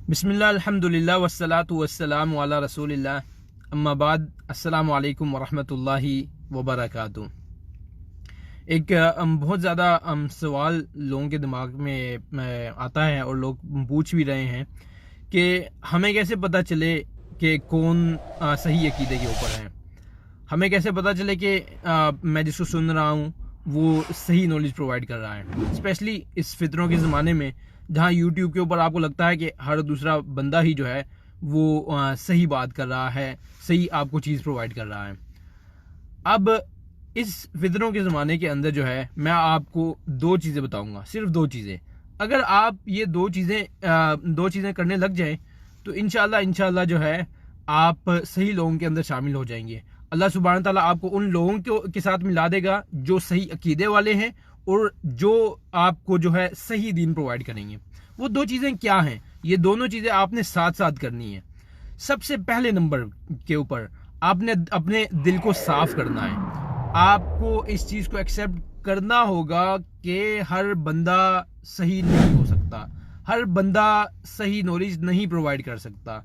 बिस्मिल्लाह अल्हम्दुलिल्लाह वस्सलातु वस्सलामु अला रसूलिल्लाह अम्मा बाद अस्सलामु अलैकुम वरहमतुल्लाहि वबरकातुहू। एक बहुत ज़्यादा सवाल लोगों के दिमाग में आता है और लोग पूछ भी रहे हैं कि हमें कैसे पता चले कि कौन सही अकीदे के ऊपर है। हमें कैसे पता चले कि मैं जिसको सुन रहा हूँ वो सही नॉलेज प्रोवाइड कर रहा है, स्पेशली इस फितरों के ज़माने में जहाँ यूट्यूब के ऊपर आपको लगता है कि हर दूसरा बंदा ही जो है वो सही बात कर रहा है, सही आपको चीज़ प्रोवाइड कर रहा है। अब इस फितरों के ज़माने के अंदर जो है मैं आपको दो चीज़ें बताऊंगा, सिर्फ दो चीज़ें। अगर आप ये दो चीज़ें करने लग जाएं तो इंशाल्लाह जो है आप सही लोगों के अंदर शामिल हो जाएंगे। अल्लाह सुब्हान ताला आपको उन लोगों के साथ मिला देगा जो सही अकीदे वाले हैं और जो आपको जो है सही दीन प्रोवाइड करेंगे। वो दो चीज़ें क्या हैं? ये दोनों चीज़ें आपने साथ साथ करनी है। सबसे पहले नंबर के ऊपर आपने अपने दिल को साफ करना है। आपको इस चीज़ को एक्सेप्ट करना होगा कि हर बंदा सही नहीं हो सकता, हर बंदा सही नॉलेज नहीं प्रोवाइड कर सकता।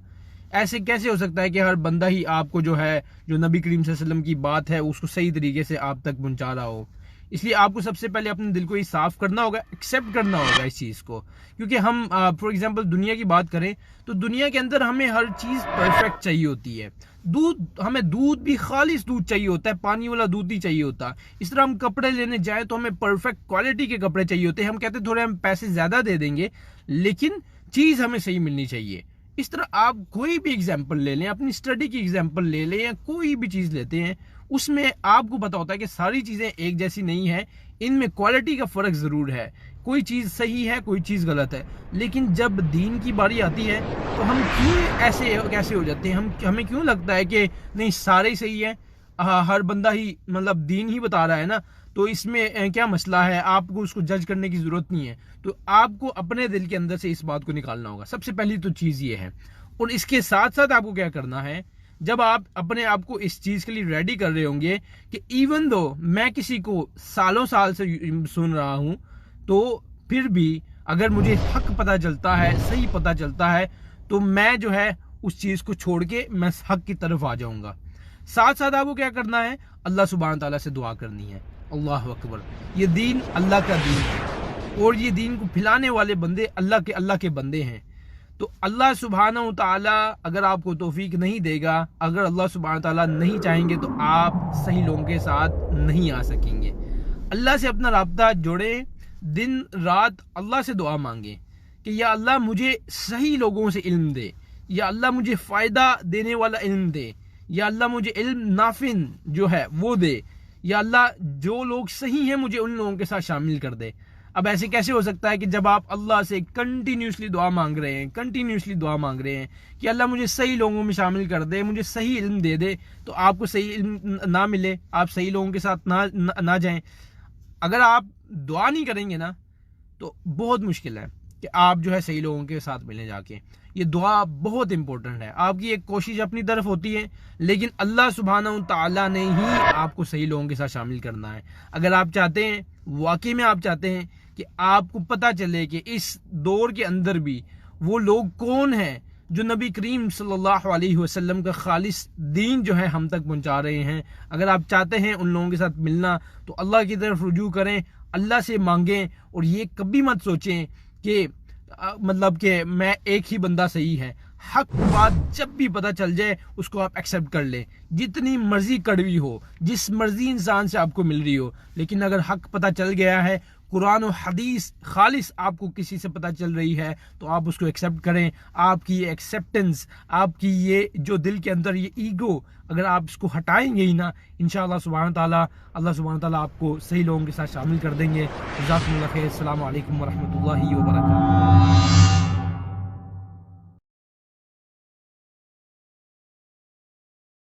ऐसे कैसे हो सकता है कि हर बंदा ही आपको जो है जो नबी करीम सल्लल्लाहु अलैहि वसल्लम की बात है उसको सही तरीके से आप तक पहुंचा रहा हो। इसलिए आपको सबसे पहले अपने दिल को ही साफ करना होगा, एक्सेप्ट करना होगा इस चीज़ को। क्योंकि हम फॉर एग्जांपल दुनिया की बात करें तो दुनिया के अंदर हमें हर चीज़ परफेक्ट चाहिए होती है। हमें दूध भी खालिस दूध चाहिए होता है, पानी वाला दूध नहीं चाहिए होता। इस तरह हम कपड़े लेने जाएं तो हमें परफेक्ट क्वालिटी के कपड़े चाहिए होते हैं। हम कहते हैं थोड़े हम पैसे ज़्यादा दे देंगे लेकिन चीज़ हमें सही मिलनी चाहिए। इस तरह आप कोई भी एग्जाम्पल ले लें, अपनी स्टडी की एग्जाम्पल ले लें या कोई भी चीज़ लेते हैं, उसमें आपको पता होता है कि सारी चीज़ें एक जैसी नहीं है, इनमें क्वालिटी का फ़र्क ज़रूर है। कोई चीज़ सही है, कोई चीज़ गलत है। लेकिन जब दीन की बारी आती है तो हम क्यों ऐसे कैसे हो जाते हैं? हमें क्यों लगता है कि नहीं सारे ही सही है, हर बंदा ही मतलब दीन ही बता रहा है ना, तो इसमें क्या मसला है? आपको उसको जज करने की ज़रूरत नहीं है। तो आपको अपने दिल के अंदर से इस बात को निकालना होगा। सबसे पहली तो चीज़ ये है। और इसके साथ साथ आपको क्या करना है, जब आप अपने आप को इस चीज़ के लिए रेडी कर रहे होंगे कि इवन दो मैं किसी को सालों साल से सुन रहा हूँ तो फिर भी अगर मुझे हक पता चलता है, सही पता चलता है, तो मैं जो है उस चीज़ को छोड़ के मैं हक की तरफ आ जाऊँगा। साथ साथ आपको क्या करना है, अल्लाह सुब्हान ताला से दुआ करनी है। अल्लाह अकबर। ये दीन अल्लाह का दीन है और ये दीन को फैलाने वाले बंदे अल्लाह के बंदे हैं। तो अल्लाह सुब्हानहू ताला अगर आपको तौफीक नहीं देगा, अगर अल्लाह सुब्हानहू ताला नहीं चाहेंगे तो आप सही लोगों के साथ नहीं आ सकेंगे। अल्लाह से अपना राब्ता जोड़ें, दिन रात अल्लाह से दुआ मांगें कि या अल्लाह मुझे सही लोगों से इल्म दे, या अल्लाह मुझे फ़ायदा देने वाला इल्म दे, या अल्लाह मुझे इल्म नाफिन जो है वो दे, या अल्लाह जो लोग सही हैं मुझे उन लोगों के साथ शामिल कर दे। अब ऐसे कैसे हो सकता है कि जब आप अल्लाह से कंटिन्यूसली दुआ मांग रहे हैं कि अल्लाह मुझे सही लोगों में शामिल कर दे, मुझे सही इल्म दे दे, तो आपको सही इल्म ना मिले, आप सही लोगों के साथ ना जाएं। अगर आप दुआ नहीं करेंगे ना तो बहुत मुश्किल है कि आप जो है सही लोगों के साथ मिलें जाके। ये दुआ बहुत इंपॉर्टेंट है। आपकी एक कोशिश अपनी तरफ होती है लेकिन अल्लाह सुब्हानहू ताला ने ही आपको सही लोगों के साथ शामिल करना है। अगर आप चाहते हैं, वाकई में आप चाहते हैं कि आपको पता चले कि इस दौर के अंदर भी वो लोग कौन हैं जो नबी करीम सल्लल्लाहु अलैहि वसल्लम का खालिस दीन जो है हम तक पहुंचा रहे हैं, अगर आप चाहते हैं उन लोगों के साथ मिलना तो अल्लाह की तरफ रुजू करें, अल्लाह से मांगें। और ये कभी मत सोचें कि मतलब कि मैं एक ही बंदा सही है। हक बात जब भी पता चल जाए उसको आप एक्सेप्ट कर लें, जितनी मर्जी कड़वी हो, जिस मर्जी इंसान से आपको मिल रही हो, लेकिन अगर हक पता चल गया है, कुरान और हदीस खालिस आपको किसी से पता चल रही है, तो आप उसको एक्सेप्ट करें। आपकी ये एक्सेप्टेंस, आपकी ये जो दिल के अंदर ये ईगो, अगर आप इसको हटाएंगे ही ना, इंशाअल्लाह अल्लाह सुब्हान ताला आपको सही लोगों के साथ शामिल कर देंगे। जज़ाकुमुल्लाह खैर। अस्सलामु अलैकुम वरहमतुल्लाहि वबरकातुहू।